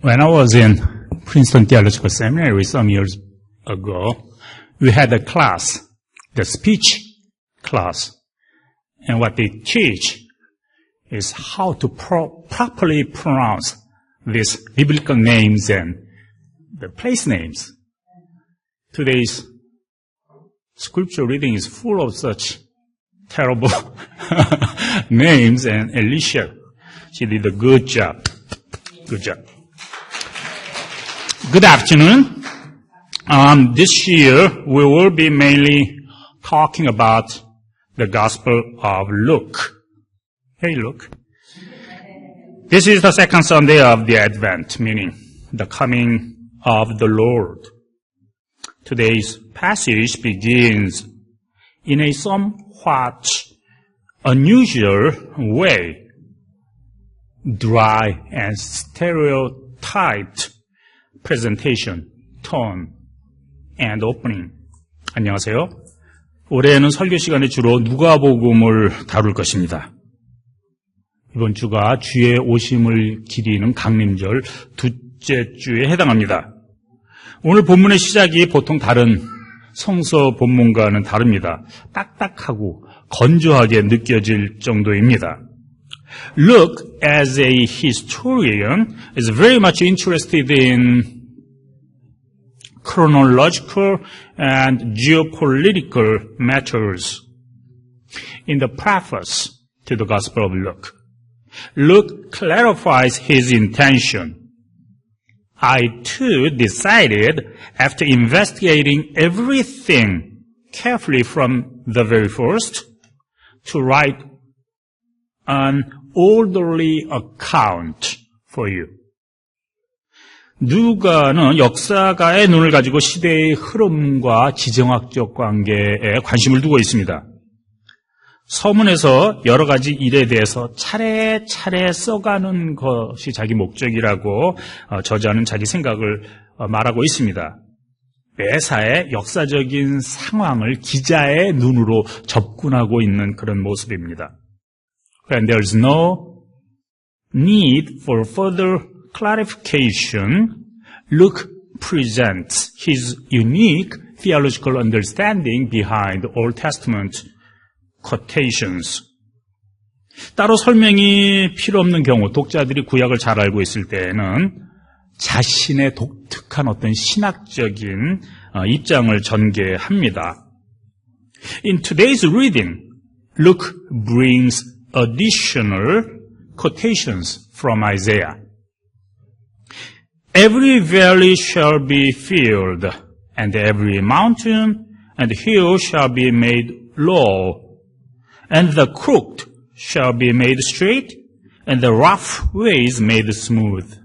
When I was in Princeton Theological Seminary some years ago, we had a class, the speech class. And what they teach is how to properly pronounce these biblical names and the place names. Today's scripture reading is full of such terrible names, and Alicia, she did a good job. Good job. Good afternoon. This year, we will be mainly talking about the Gospel of Luke. Hey, Luke. This is the second Sunday of the Advent, meaning the coming of the Lord. Today's passage begins in a somewhat unusual way, dry and stereotyped presentation, tone, and opening. 안녕하세요. 올해는 설교 시간에 주로 누가복음을 다룰 것입니다. 이번 주가 주의 오심을 기리는 강림절 둘째 주에 해당합니다. 오늘 본문의 시작이 보통 다른 성서 본문과는 다릅니다. 딱딱하고 건조하게 느껴질 정도입니다. Luke, as a historian, is very much interested in chronological and geopolitical matters. In the preface to the Gospel of Luke, Luke clarifies his intention. I too decided, after investigating everything carefully from the very first, to write an orderly account for you. 누가는 역사가의 눈을 가지고 시대의 흐름과 지정학적 관계에 관심을 두고 있습니다. 서문에서 여러 가지 일에 대해서 차례차례 써가는 것이 자기 목적이라고 저자는 자기 생각을 말하고 있습니다. 매사에 역사적인 상황을 기자의 눈으로 접근하고 있는 그런 모습입니다. And there's no need for further clarification. Luke presents his unique theological understanding behind Old Testament quotations. 따로 설명이 필요 없는 경우, 독자들이 구약을 잘 알고 있을 때에는 자신의 독특한 어떤 신학적인 입장을 전개합니다. In today's reading, Luke brings additional quotations from Isaiah. Every valley shall be filled, and every mountain and hill shall be made low, and the crooked shall be made straight, and the rough ways made smooth.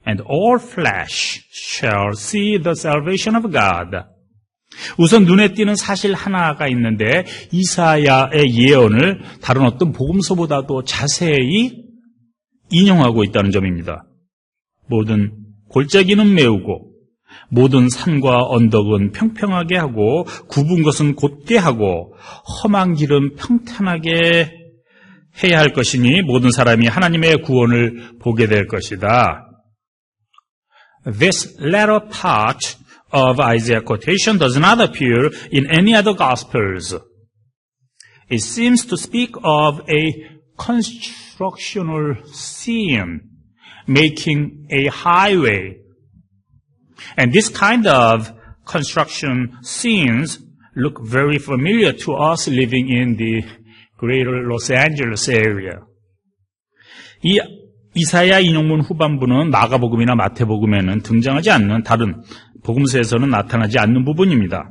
And all flesh shall see the salvation of God. 우선 눈에 띄는 사실 하나가 있는데 이사야의 예언을 다른 어떤 복음서보다도 자세히 인용하고 있다는 점입니다. 모든 골짜기는 메우고 모든 산과 언덕은 평평하게 하고 굽은 것은 곧게 하고 험한 길은 평탄하게 해야 할 것이니 모든 사람이 하나님의 구원을 보게 될 것이다. This latter part of Isaiah quotation does not appear in any other Gospels. It seems to speak of a constructional scene, making a highway. And this kind of construction scenes look very familiar to us living in the greater Los Angeles area. 이 이사야 인용문 후반부는 마가복음이나 마태복음에는 등장하지 않는 다른 복음서에서는 나타나지 않는 부분입니다.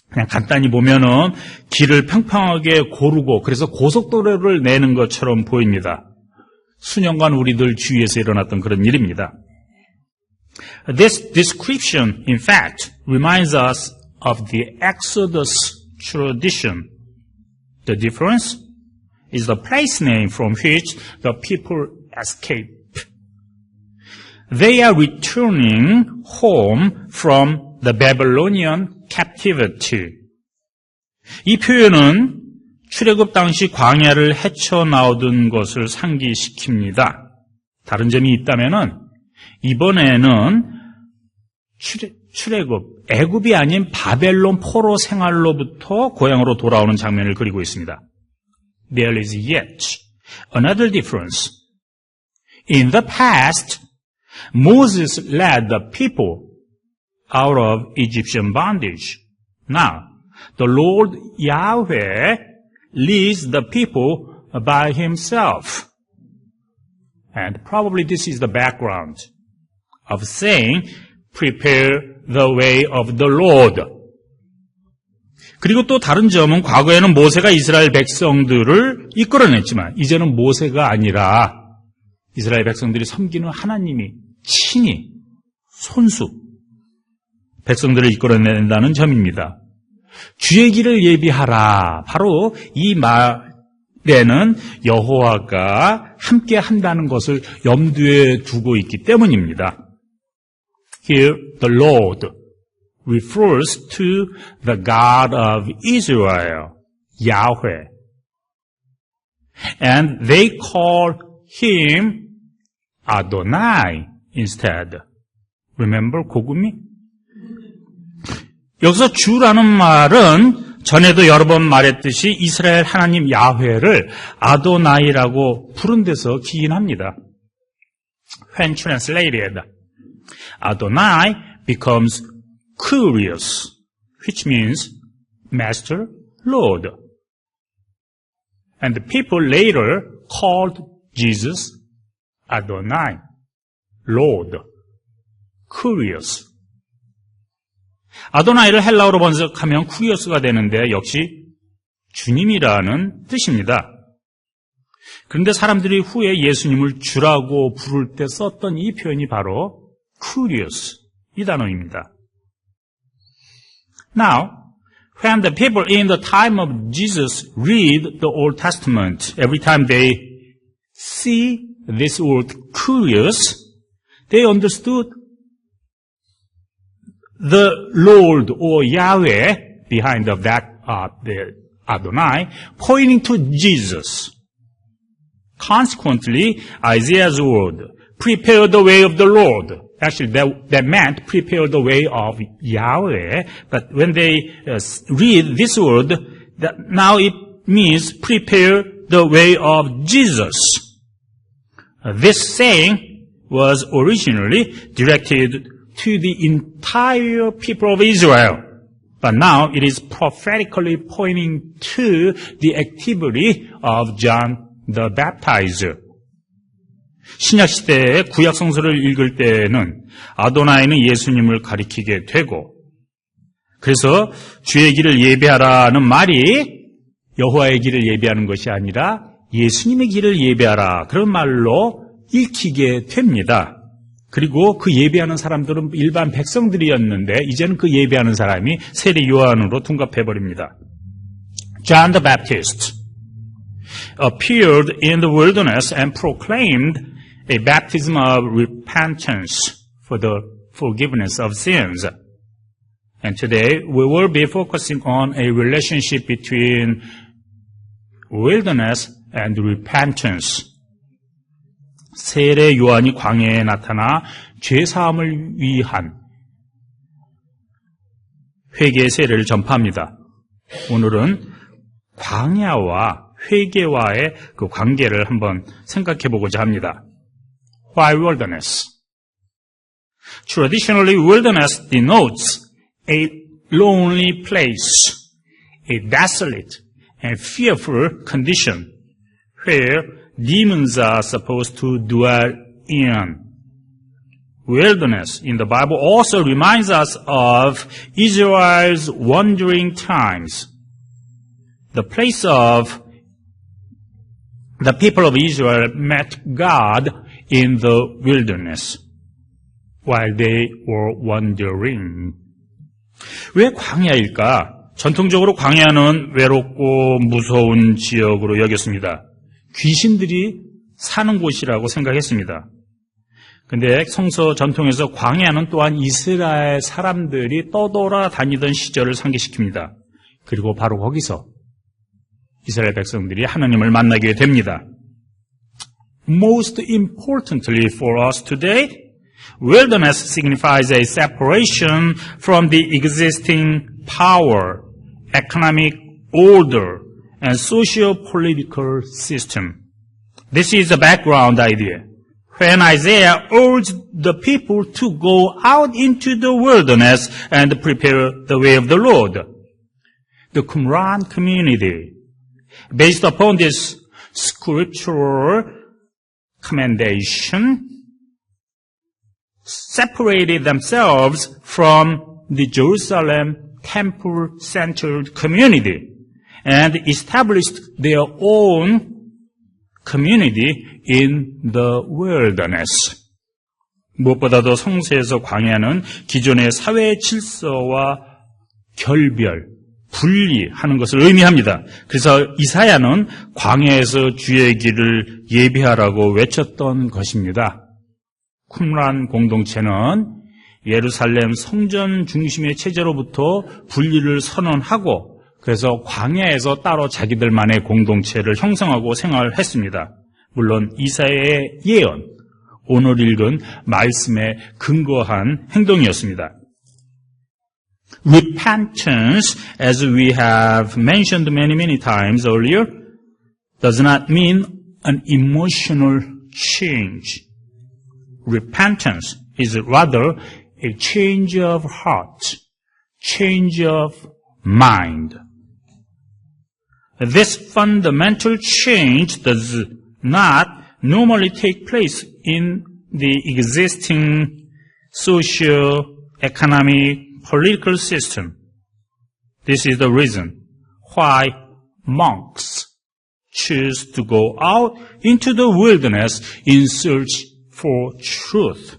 그냥 간단히 보면은 길을 평평하게 고르고 그래서 고속도로를 내는 것처럼 보입니다. 수년간 우리들 주위에서 일어났던 그런 일입니다. This description, in fact, reminds us of the Exodus tradition. The difference is the place name from which the people escape. They are returning home from the Babylonian captivity. 이 표현은 출애굽 당시 광야를 헤쳐나오던 것을 상기시킵니다. 다른 점이 있다면은 이번에는 출애굽, 애굽이 아닌 바벨론 포로 생활로부터 고향으로 돌아오는 장면을 그리고 있습니다. There is yet another difference. In the past, Moses led the people out of Egyptian bondage. Now, the Lord Yahweh leads the people by himself. And probably this is the background of saying, prepare the way of the Lord. 그리고 또 다른 점은 과거에는 모세가 이스라엘 백성들을 이끌어냈지만 이제는 모세가 아니라 이스라엘 백성들이 섬기는 하나님이 친히 손수 백성들을 이끌어낸다는 점입니다. 주의 길을 예비하라. 바로 이 말에는 여호와가 함께 한다는 것을 염두에 두고 있기 때문입니다. Here, the Lord refers to the God of Israel, Yahweh. And they call him Adonai instead. Remember, 고구미? 여기서 주라는 말은 전에도 여러 번 말했듯이 이스라엘 하나님 야훼를 아도나이라고 부른 데서 기인합니다. When translated, Adonai becomes Kyrios, which means Master, Lord. And the people later called Jesus Adonai, Lord, Kyrios. 아도나이를 헬라어로 번역하면 쿠리오스가 되는데 역시 주님이라는 뜻입니다. 그런데 사람들이 후에 예수님을 주라고 부를 때 썼던 이 표현이 바로 쿠리오스, 이 단어입니다. Now, when the people in the time of Jesus read the Old Testament, every time they see this word curious, they understood the Lord or Yahweh behind of that the Adonai, pointing to Jesus. Consequently, Isaiah's word, prepare the way of the Lord. Actually, that meant prepare the way of Yahweh. But when they read this word, now it means prepare the way of Jesus. This saying was originally directed to the entire people of Israel. But now it is prophetically pointing to the activity of John the Baptizer. 신약시대의 구약성서를 읽을 때에는 아도나이는 예수님을 가리키게 되고, 그래서 주의 길을 예배하라는 말이 여호와의 길을 예배하는 것이 아니라 예수님의 길을 예배하라, 그런 말로 읽히게 됩니다. 그리고 그 예배하는 사람들은 일반 백성들이었는데 이제는 그 예배하는 사람이 세례 요한으로 둔갑해버립니다. John the Baptist appeared in the wilderness and proclaimed a baptism of repentance for the forgiveness of sins. And today we will be focusing on a relationship between wilderness and repentance. 세례 요한이 광야에 나타나 죄사함을 위한 회개의 세례를 전파합니다. 오늘은 광야와 회개와의 그 관계를 한번 생각해 보고자 합니다. Why wilderness? Traditionally, wilderness denotes a lonely place, a desolate and fearful condition where demons are supposed to dwell in. Wilderness in the Bible also reminds us of Israel's wandering times. The place of the people of Israel met God in the wilderness while they were wandering. 왜 광야일까? 전통적으로 광야는 외롭고 무서운 지역으로 여겼습니다. 귀신들이 사는 곳이라고 생각했습니다. 근데 성서 전통에서 광야는 또한 이스라엘 사람들이 떠돌아다니던 시절을 상기시킵니다. 그리고 바로 거기서 이스라엘 백성들이 하나님을 만나게 됩니다. Most importantly for us today, Wilderness signifies a separation from the existing power, economic order, and socio-political system. This is the background idea. When Isaiah urged the people to go out into the wilderness and prepare the way of the Lord, the Qumran community, based upon this scriptural commendation, separated themselves from the Jerusalem temple-centered community and established their own community in the wilderness. 무엇보다도 성서에서 광야는 기존의 사회 질서와 결별, 분리하는 것을 의미합니다. 그래서 이사야는 광야에서 주의 길을 예비하라고 외쳤던 것입니다. 쿰란 공동체는 예루살렘 성전 중심의 체제로부터 분리를 선언하고 그래서 광야에서 따로 자기들만의 공동체를 형성하고 생활했습니다. 물론 이사야의 예언, 오늘 읽은 말씀에 근거한 행동이었습니다. Repentance, as we have mentioned many times earlier, does not mean an emotional change. Repentance is rather a change of heart, change of mind. This fundamental change does not normally take place in the existing socio-economic political system. This is the reason why monks choose to go out into the wilderness in search for truth.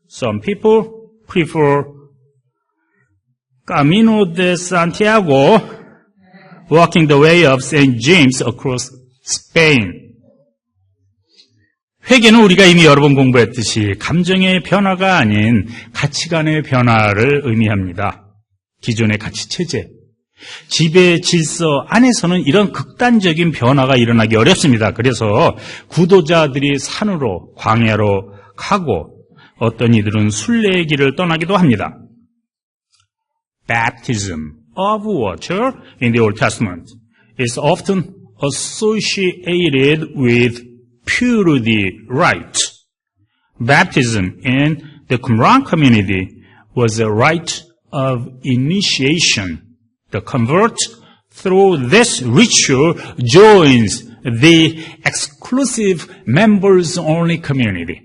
Some people prefer Camino de Santiago, walking the way of St. James across Spain. 회개는 우리가 이미 여러 번 공부했듯이 감정의 변화가 아닌 가치관의 변화를 의미합니다. 기존의 가치체제, 지배 질서 안에서는 이런 극단적인 변화가 일어나기 어렵습니다. 그래서 구도자들이 산으로, 광야로 가고 어떤 이들은 순례의 길을 떠나기도 합니다. Baptism of water in the Old Testament is often associated with purity rite. Baptism in the Qumran community was a rite of initiation. The convert, through this ritual, joins the exclusive members-only community.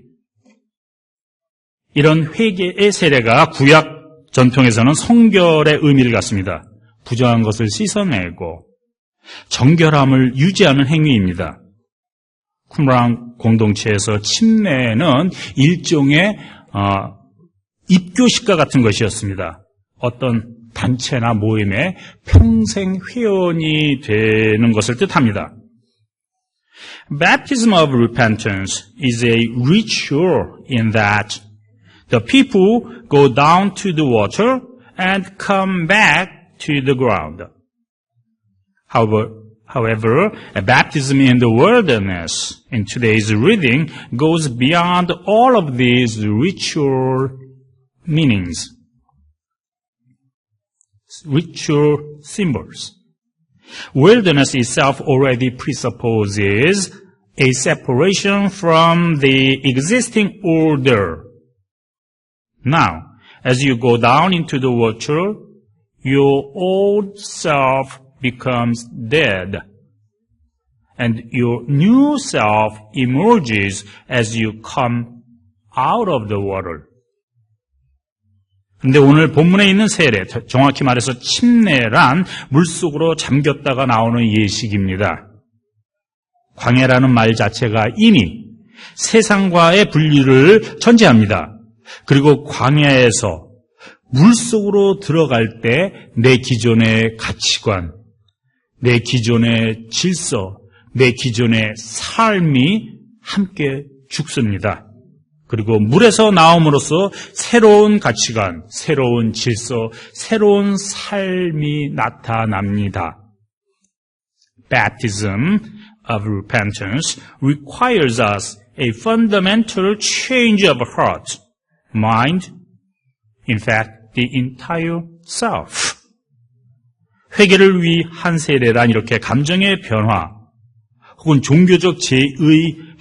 이런 회개의 세례가 구약 전통에서는 성결의 의미를 갖습니다. 부정한 것을 씻어내고 정결함을 유지하는 행위입니다. 쿰란 공동체에서 침례는 일종의 입교식과 같은 것이었습니다. 어떤 단체나 모임의 평생 회원이 되는 것을 뜻합니다. Baptism of repentance is a ritual in that the people go down to the water and come back to the ground. However, a baptism in the wilderness in today's reading goes beyond all of these ritual meanings, ritual symbols. Wilderness itself already presupposes a separation from the existing order. Now, as you go down into the water, your old self becomes dead, and your new self emerges as you come out of the water. 근데 오늘 본문에 있는 세례, 정확히 말해서 침례란 물속으로 잠겼다가 나오는 예식입니다. 광야라는 말 자체가 이미 세상과의 분리를 전제합니다. 그리고 광야에서 물속으로 들어갈 때 내 기존의 가치관, 내 기존의 질서, 내 기존의 삶이 함께 죽습니다. 그리고 물에서 나옴으로써 새로운 가치관, 새로운 질서, 새로운 삶이 나타납니다. Baptism of repentance requires us a fundamental change of heart, mind, in fact, the entire self. 회개를 위한 세례란 이렇게 감정의 변화 혹은 종교적 제의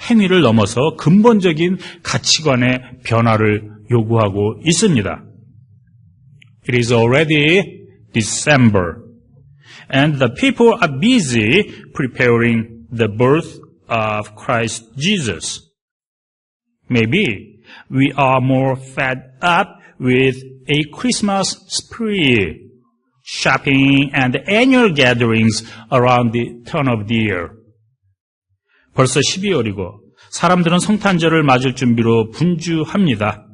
행위를 넘어서 근본적인 가치관의 변화를 요구하고 있습니다. It is already December, and the people are busy preparing the birth of Christ Jesus. Maybe we are more fed up with a Christmas spree, shopping and annual gatherings around the turn of the year. 벌써 12월이고 사람들은 성탄절을 맞을 준비로 분주합니다.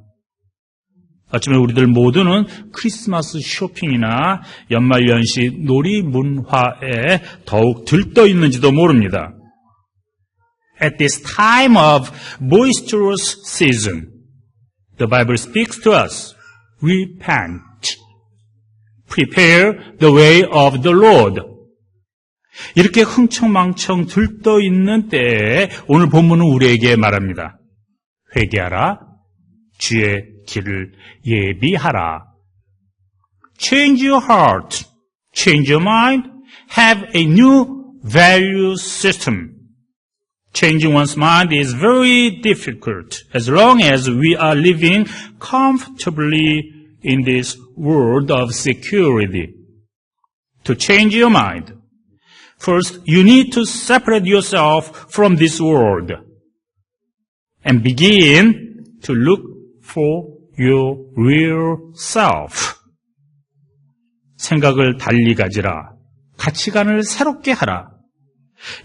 어쩌면 우리들 모두는 크리스마스 쇼핑이나 연말연시 놀이 문화에 더욱 들떠 있는지도 모릅니다. At this time of boisterous season, the Bible speaks to us, repent, prepare the way of the Lord. 이렇게 흥청망청 들떠 있는 때에 오늘 본문은 우리에게 말합니다. 회개하라, 주의 길을 예비하라. Change your heart, change your mind, have a new value system. Changing one's mind is very difficult as long as we are living comfortably in this world of security. To change your mind, first you need to separate yourself from this world and begin to look for your real self. 생각을 달리 가지라. 가치관을 새롭게 하라.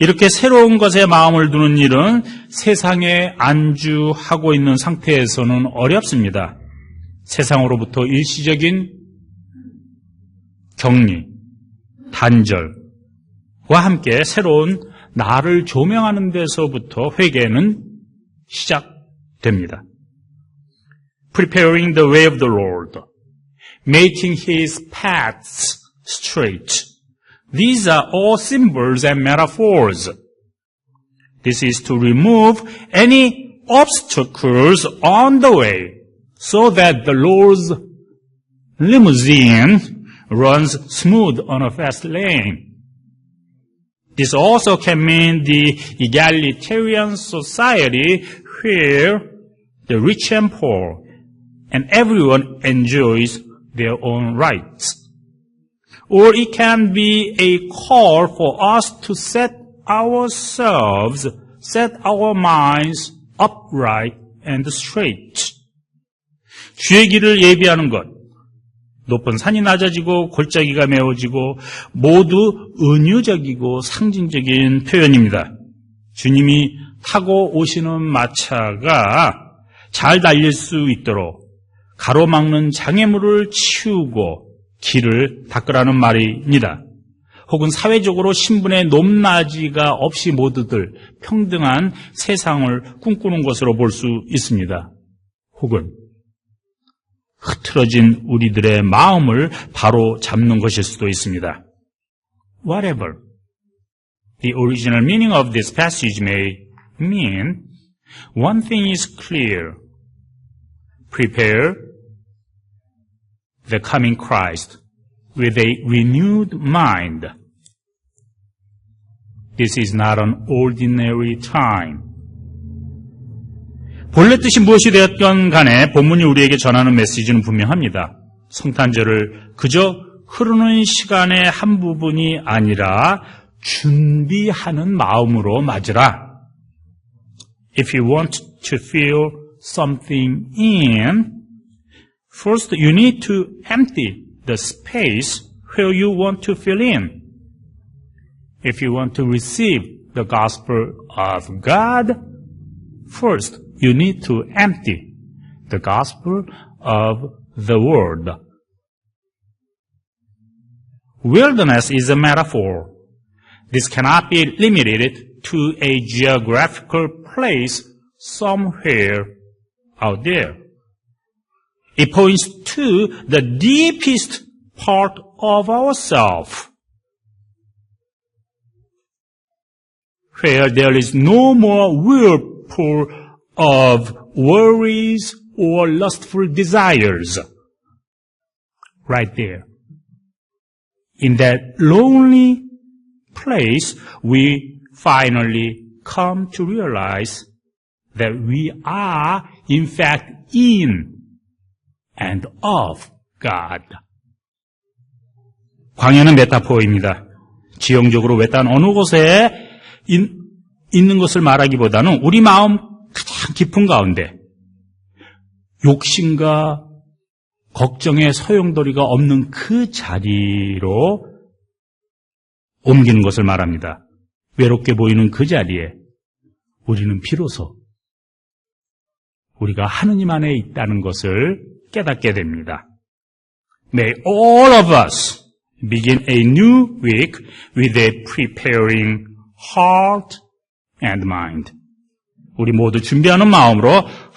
이렇게 새로운 것에 마음을 두는 일은 세상에 안주하고 있는 상태에서는 어렵습니다. 세상으로부터 일시적인 격리, 단절과 함께 새로운 나를 조명하는 데서부터 회개는 시작됩니다. Preparing the way of the Lord, making His paths straight. These are all symbols and metaphors. This is to remove any obstacles on the way so that the Lord's limousine runs smooth on a fast lane. This also can mean the egalitarian society where the rich and poor and everyone enjoys their own rights. Or it can be a call for us to set our minds upright and straight. 주의 길을 예비하는 것. 높은 산이 낮아지고 골짜기가 메워지고 모두 은유적이고 상징적인 표현입니다. 주님이 타고 오시는 마차가 잘 달릴 수 있도록 가로막는 장애물을 치우고 길을 닦으라는 말입니다. 혹은 사회적으로 신분의 높낮이가 없이 모두들 평등한 세상을 꿈꾸는 것으로 볼 수 있습니다. 혹은 흐트러진 우리들의 마음을 바로 잡는 것일 수도 있습니다. Whatever the original meaning of this passage may mean, one thing is clear. Prepare the coming Christ with a renewed mind. This is not an ordinary time. 본래 뜻이 무엇이 되었건 간에 본문이 우리에게 전하는 메시지는 분명합니다. 성탄절을 그저 흐르는 시간의 한 부분이 아니라 준비하는 마음으로 맞으라. If you want to feel something in, first you need to empty the space where you want to fill in. If you want to receive the gospel of God, first you need to empty the gospel of the world. Wilderness is a metaphor. This cannot be limited to a geographical place somewhere out there. It points to the deepest part of ourselves, where there is no more whirlpool of worries or lustful desires. Right there. In that lonely place, we finally come to realize that we are, in fact, in and of God. 광야는 메타포입니다. 지형적으로 외딴 어느 곳에 있는 것을 말하기보다는 우리 마음 가장 깊은 가운데 욕심과 걱정의 소용돌이가 없는 그 자리로 옮기는 것을 말합니다. 외롭게 보이는 그 자리에 우리는 비로소 우리가 하느님 안에 있다는 것을 깨닫게 됩니다. May all of us begin a new week with a preparing heart and mind. 우리 모두 준비하는 마음으로